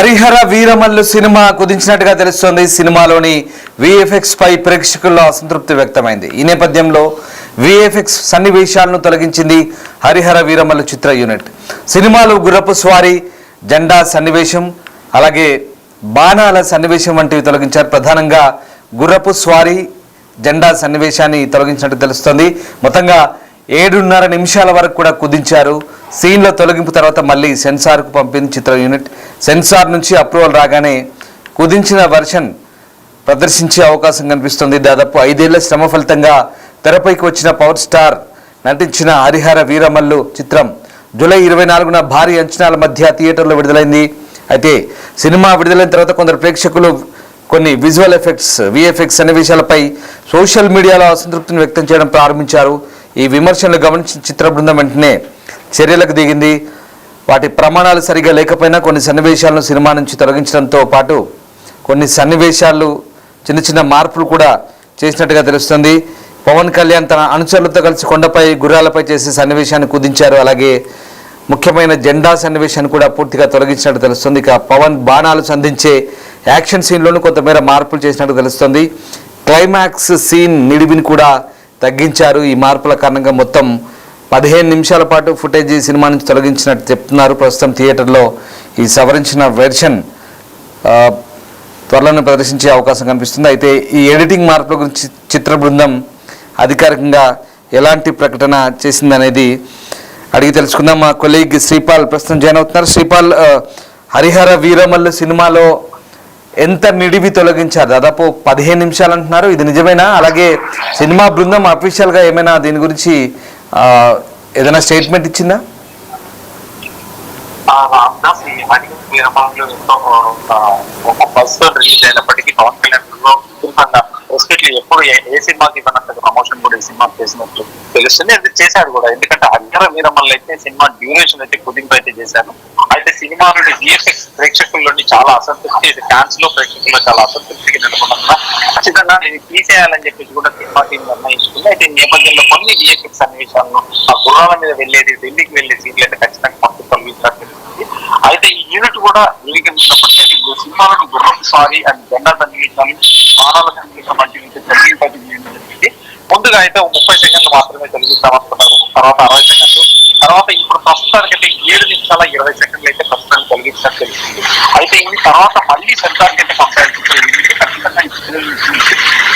Harihara Veeramallu cinema కుదించినట్టుగా తెలుస్తోంది. సినిమాలోని VFX పై ప్రేక్షకుల్లో అసంతృప్తి వ్యక్తమైంది. ఈ నేపథ్యంలో విఎఫ్ఎక్స్ సన్నివేశాలను తొలగించింది హరిహర వీరమల్లు చిత్ర యూనిట్. సినిమాలో గుర్రపు స్వారీ, జెండా సన్నివేశం, అలాగే బాణాల సన్నివేశం వంటివి తొలగించారు. ప్రధానంగా గుర్రపు స్వారీ, జెండా సన్నివేశాన్ని తొలగించినట్టు తెలుస్తోంది. మొత్తంగా 7:30 నిమిషాల వరకు కూడా కుదించారు. సీన్ల తొలగింపు తర్వాత మళ్ళీ సెన్సార్కు పంపింది చిత్ర యూనిట్. సెన్సార్ నుంచి అప్రూవల్ రాగానే కుదించిన వెర్షన్ ప్రదర్శించే అవకాశం కనిపిస్తుంది. దాదాపు 5 ఏళ్ల శ్రమ ఫలితంగా తెరపైకి వచ్చిన పవర్ స్టార్ నటించిన హరిహర వీరమల్లు చిత్రం జూలై 24న భారీ అంచనాల మధ్య థియేటర్లో విడుదలైంది. అయితే సినిమా విడుదలైన తర్వాత కొందరు ప్రేక్షకులు కొన్ని విజువల్ ఎఫెక్ట్స్, విఎఫ్ఎక్స్ సన్నివేశాలపై సోషల్ మీడియాలో అసంతృప్తిని వ్యక్తం చేయడం ప్రారంభించారు. ఈ విమర్శలు గమనించిన చిత్ర బృందం వెంటనే చర్యలకు దిగింది. వాటి ప్రమాణాలు సరిగా లేకపోయినా కొన్ని సన్నివేశాలను సినిమా నుంచి తొలగించడంతో పాటు కొన్ని సన్నివేశాలు చిన్న చిన్న మార్పులు కూడా చేసినట్టుగా తెలుస్తుంది. పవన్ కళ్యాణ్ తన అనుచరులతో కలిసి కొండపై గుర్రాలపై చేసే సన్నివేశాన్ని కుదించారు. అలాగే ముఖ్యమైన జెండా సన్నివేశాన్ని కూడా పూర్తిగా తొలగించినట్టు తెలుస్తుంది. ఇక పవన్ బాణాలు సంధించే యాక్షన్ సీన్లోనూ కొంతమేర మార్పులు చేసినట్టు తెలుస్తుంది. క్లైమాక్స్ సీన్ నిడివిని కూడా తగ్గించారు. ఈ మార్పుల కారణంగా మొత్తం 15 నిమిషాల పాటు ఫుటేజ్ ఈ సినిమా నుంచి తొలగించినట్టు చెప్తున్నారు. ప్రస్తుతం థియేటర్లో ఈ సవరించిన వెర్షన్ త్వరలోనే ప్రదర్శించే అవకాశం కనిపిస్తుంది. అయితే ఈ ఎడిటింగ్ మార్పుల గురించి చిత్ర బృందం అధికారికంగా ఎలాంటి ప్రకటన చేసిందనేది అడిగి తెలుసుకుందాం. మా కొలీగ్ శ్రీపాల్ ప్రస్తుతం జాయిన్ అవుతున్నారు. శ్రీపాల్, హరిహర వీరమల్లు సినిమాలో ఎంత నిడివి తొలగించారు? దాదాపు 15 నిమిషాలు అంటున్నారు, ఇది నిజమేనా? అలాగే సినిమా బృందం అఫీషియల్గా ఏమైనా దీని గురించి ఏదైనా స్టేట్మెంట్ ఇచ్చిందా? ఒక బస్ రిలీజ్ అయినప్పటికీ పవన్ కళ్యాణ్ ఎప్పుడు ఏ సినిమాకి ఇవ్వనంత ప్రమోషన్ కూడా ఈ సినిమా చేసినట్లు తెలుస్తుంది. అది చేశాడు కూడా. ఎందుకంటే హరిహర వీరమల్లు అయితే సినిమా డ్యూరేషన్ అయితే కుదింపు అయితే చేశాను. అయితే సినిమా నుండి విఎఫ్ఎక్స్ ప్రేక్షకుల్లోని చాలా అసంతృప్తి, ఫ్యాన్స్ లో ప్రేక్షకుల్లో చాలా అసంతృప్తికి నెలకొన్నా ఖచ్చితంగా ఇది తీసేయాలని చెప్పేసి కూడా సినిమా టీం నిర్ణయించుకుంది. అయితే ఈ నేపథ్యంలో కొన్ని విఎఫ్ఎక్స్ సన్నివేశాలను ఆ గుర్రాల మీద వెళ్ళేది, ఢిల్లీకి వెళ్లే సీన్లు అయితే ఖచ్చితంగా పంపి తొలగించారు. అయితే ఈ యూనిట్ కూడా నివేదించినప్పటికీ సినిమాలను గుర్రపు స్వారీ అండ్ జెండా సన్నివేశాలు, బాణాల సన్నివేశం వంటివి జరిగింది. ముందుగా అయితే 30 సెకండ్లు మాత్రమే తొలగిస్తామనుకున్నారు. తర్వాత 60 సెకండ్లు, తర్వాత ఇప్పుడు ప్రస్తుతానికైతే 7 నిమిషాల 20 సెకండ్లు అయితే ప్రస్తుతానికి తొలగించినట్టు తెలిసింది. అయితే ఈ తర్వాత మళ్ళీ సెన్సార్ అయితే ఖచ్చితంగా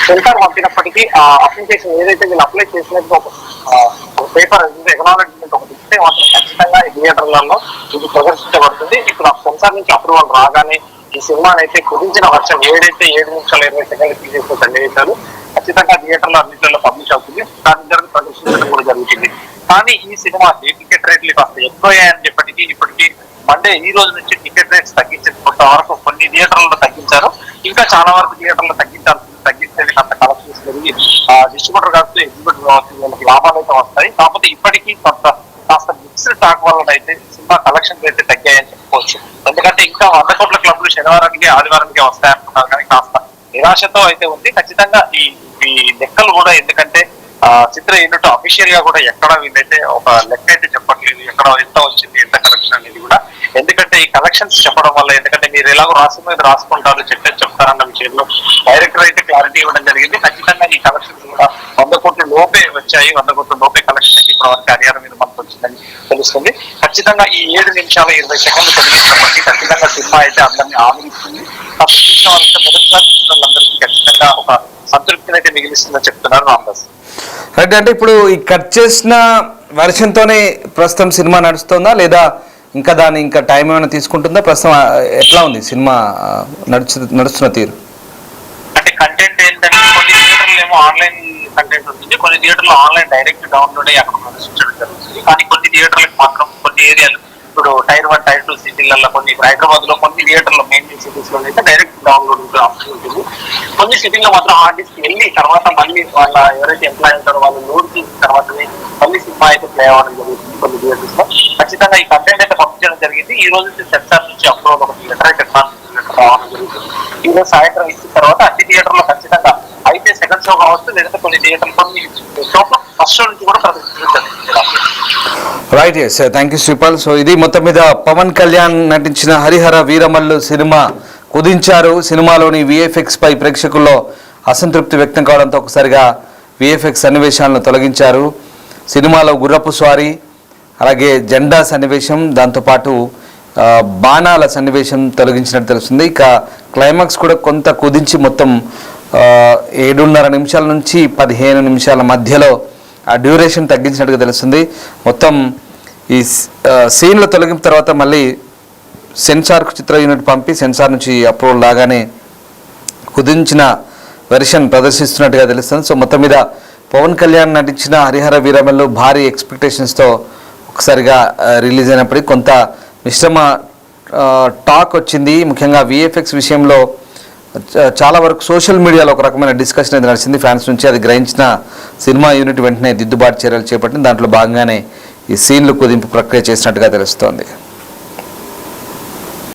సెన్సార్ పంపినప్పటికీ ఆ అప్లికేషన్ ఏదైతే వీళ్ళు అప్లై చేసినట్టు ఒక పేపర్ ఎకనాలజీమెంట్ ఒకటి ఇస్తే మాత్రం ఖచ్చితంగా ఈ థియేటర్లలో ఇది ప్రదర్శించబడుతుంది. ఇప్పుడు ఆ సెన్సార్ నుంచి అప్రూవల్ రాగానే ఈ సినిమాని అయితే కుదించిన వర్షం ఏదైతే 7 నిమిషాల 20 సెకండ్లు తీసేసిన సన్నివేశాలు ఖచ్చితంగా థియేటర్లో అన్నింటిలో పబ్లిష్ అవుతుంది. దాని ప్రదర్శించడం కూడా జరుగుతుంది. కానీ ఈ సినిమా టికెట్ రేట్లు కాస్త ఎక్కువయ్యాయని చెప్పటికీ ఇప్పటికీ మండే ఈ రోజు నుంచి టికెట్ రేట్స్ తగ్గించారు. కొంతవరకు కొన్ని థియేటర్లలో తగ్గించారు. ఇంకా చాలా వరకు థియేటర్లో తగ్గిస్తే అంత కలెక్షన్స్ పెరిగి డిస్ట్రిబ్యూటర్ కావచ్చు, ఎగ్జిబ్యూటర్ కావచ్చు, వీళ్ళకి లాభాలు అయితే వస్తాయి. కాకపోతే ఇప్పటికీ కాస్త మిక్స్డ్ టాక్ వల్ల అయితే సినిమా కలెక్షన్స్ అయితే తగ్గాయని చెప్పుకోవచ్చు. ఎందుకంటే ఇంకా 100 కోట్ల క్లబ్లు శనివారానికి ఆదివారానికి వస్తాయనుకున్నారు, కానీ కాస్త నిరాశతో అయితే ఉంది. ఖచ్చితంగా ఈ లెక్కలు కూడా, ఎందుకంటే చిత్ర యూనిట్ అఫీషియల్ గా కూడా ఎక్కడ వీళ్ళైతే ఒక లెక్క అయితే చెప్పట్లేదు, ఎక్కడ ఎంత వచ్చింది, ఎంత కలెక్షన్ అనేది కూడా. ఎందుకంటే ఈ కలెక్షన్స్ చెప్పడం వల్ల, ఎందుకంటే మీరు ఎలాగో రాసి మీద రాసుకుంటారు, చెప్తారన్న విషయంలో డైరెక్టర్ అయితే క్లారిటీ ఇవ్వడం జరిగింది. ఖచ్చితంగా ఈ కలెక్షన్స్ కూడా 100 కోట్ల లోపే వచ్చాయి. 100 కోట్ల లోపే కలెక్షన్ అయితే ఇప్పుడు వరకు హరిహర మీద మనకు వచ్చిందని తెలుస్తుంది. ఖచ్చితంగా ఈ 7 నిమిషాల 20 సెకండ్లు తొలగించినప్పటికీ ఖచ్చితంగా సినిమా అయితే అందరినీ ఆదరిస్తుంది. కాస్త చూసిన వాళ్ళంటే మొదటిసారి చూసినందరికీ ఖచ్చితంగా ఒక సంతృప్తిని అయితే మిగిలిస్తుందని చెప్తున్నారు రామదాస్. రైట్, అంటే ఇప్పుడు ఈ కట్ చేసిన వెర్షన్తోనే ప్రస్తుతం సినిమా నడుస్తుందా, లేదా ఇంకా టైం ఏమైనా తీసుకుంటుందా? ప్రస్తుతం ఎట్లా ఉంది సినిమా నడుస్తున్న తీరు? అంటే కంటెంట్ ఏంటంటే కొన్ని థియేటర్లు ఏమో ఆన్లైన్ కంటెంట్ ఉంటుంది, కొన్ని థియేటర్లో ఆన్లైన్ డైరెక్ట్ డౌన్లోడ్ అయ్యి అక్కడ ప్రదర్శించడం జరుగుతుంది. కానీ కొన్ని థియేటర్లకు మాత్రం కొన్ని ఏరియాలు, ఇప్పుడు టైర్ 1, టైర్ 2 సిటీలలో, కొన్ని హైదరాబాద్ లో కొన్ని థియేటర్లో, మెయిన్ సిటీస్ లో అయితే డైరెక్ట్ డౌన్లోడ్ ఆప్షన్ ఉంటుంది. కొన్ని సిటీల్లో మాత్రం హార్డ్ డిస్క్ వెళ్ళి తర్వాత మళ్ళీ వాళ్ళ ఎవరైతే ఎంప్లాయ్ ఉంటారో వాళ్ళు లోడ్ చేసిన తర్వాతనే మళ్ళీ సినిమా అయితే ప్లే అవ్వడం జరుగుతుంది కొన్ని థియేటర్స్ లో. ఖచ్చితంగా ఈ కంటెంట్ అయితే పంపించడం జరిగింది. ఈ రోజు సెన్సార్ నుంచి అప్రూవల్ ఒకటి లెటర్ అయితే రావడం జరుగుతుంది. ఈ రోజు సాయంత్రం ఇచ్చిన తర్వాత అన్ని థియేటర్లో ఖచ్చితంగా అయితే సెకండ్ షో కావచ్చు, లేదంటే కొన్ని థియేటర్లు కొన్ని చోట్ల ఫస్ట్ షో నుంచి కూడా ప్రదర్శించడం జరుగుతుంది. Right, yes, thank you Sripal. So ఇది మొత్తం మీద పవన్ కళ్యాణ్ నటించిన హరిహర వీరమల్లు సినిమా కుదించారు. సినిమాలోని విఎఫ్ఎక్స్ పై ప్రేక్షకుల్లో అసంతృప్తి వ్యక్తం కావడంతో ఒకసారిగా విఎఫ్ఎక్స్ సన్నివేశాలను తొలగించారు. సినిమాలో గుర్రపు స్వారీ, అలాగే జెండా సన్నివేశం, దాంతోపాటు బాణాల సన్నివేశం తొలగించినట్టు తెలుస్తుంది. ఇక క్లైమాక్స్ కూడా కొంత కుదించి మొత్తం 7:30 నిమిషాల నుంచి 15 నిమిషాల మధ్యలో ఆ డ్యూరేషన్ తగ్గించినట్టుగా తెలుస్తుంది. మొత్తం ఈ సీన్ల తొలగింపు తర్వాత మళ్ళీ సెన్సార్కు చిత్ర యూనిట్ పంపి సెన్సార్ నుంచి అప్రూవల్ లాగానే కుదించిన వెర్షన్ ప్రదర్శిస్తున్నట్టుగా తెలుస్తుంది. సో మొత్తం మీద పవన్ కళ్యాణ్ నటించిన హరిహర వీరమల్లు భారీ ఎక్స్పెక్టేషన్స్తో ఒకసారిగా రిలీజ్ అయినప్పటికీ కొంత మిశ్రమ టాక్ వచ్చింది. ముఖ్యంగా విఎఫ్ఎక్స్ విషయంలో చాలా వరకు సోషల్ మీడియాలో ఒక రకమైన డిస్కషన్ అయితే నడిచింది ఫ్యాన్స్ నుంచి. అది గ్రహించిన సినిమా యూనిట్ వెంటనే దిద్దుబాటు చర్యలు చేపట్టింది. దాంట్లో భాగంగానే ఈ సీన్లు కుదింపు ప్రక్రియ చేసినట్టుగా తెలుస్తోంది.